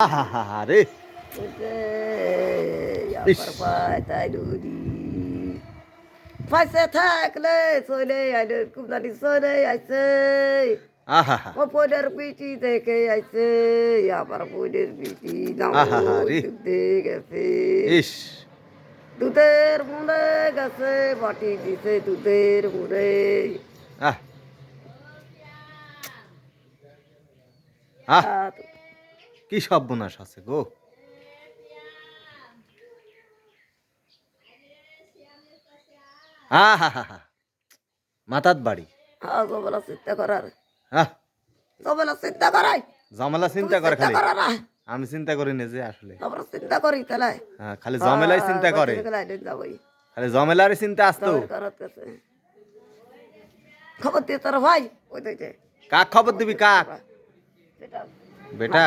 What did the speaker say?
রে পয়সা থাকলে চলে আইলে কুমদানি চলে আইছে পনের পিটি দেখে আইছে আমার পনের পিটি দুধে গেছে দুধের মুড়ে গেছে বাটি দিছে দুধের মুড়ে কি সর্বনাশ আছে গো। মাথাত বাড়ি জমেলা চিন্তা করার আহ জমেলা চিন্তা করাই জমেলা চিন্তা করে খালি আমি চিন্তা করি না যে আসলে আমরা চিন্তা করি তাহলে খালি জমেলাই চিন্তা করে খালি জমেলারই চিন্তা আসতো। খবর দিয়ে তোর ভাই ওই কাক খবর দিবি কাক বেটা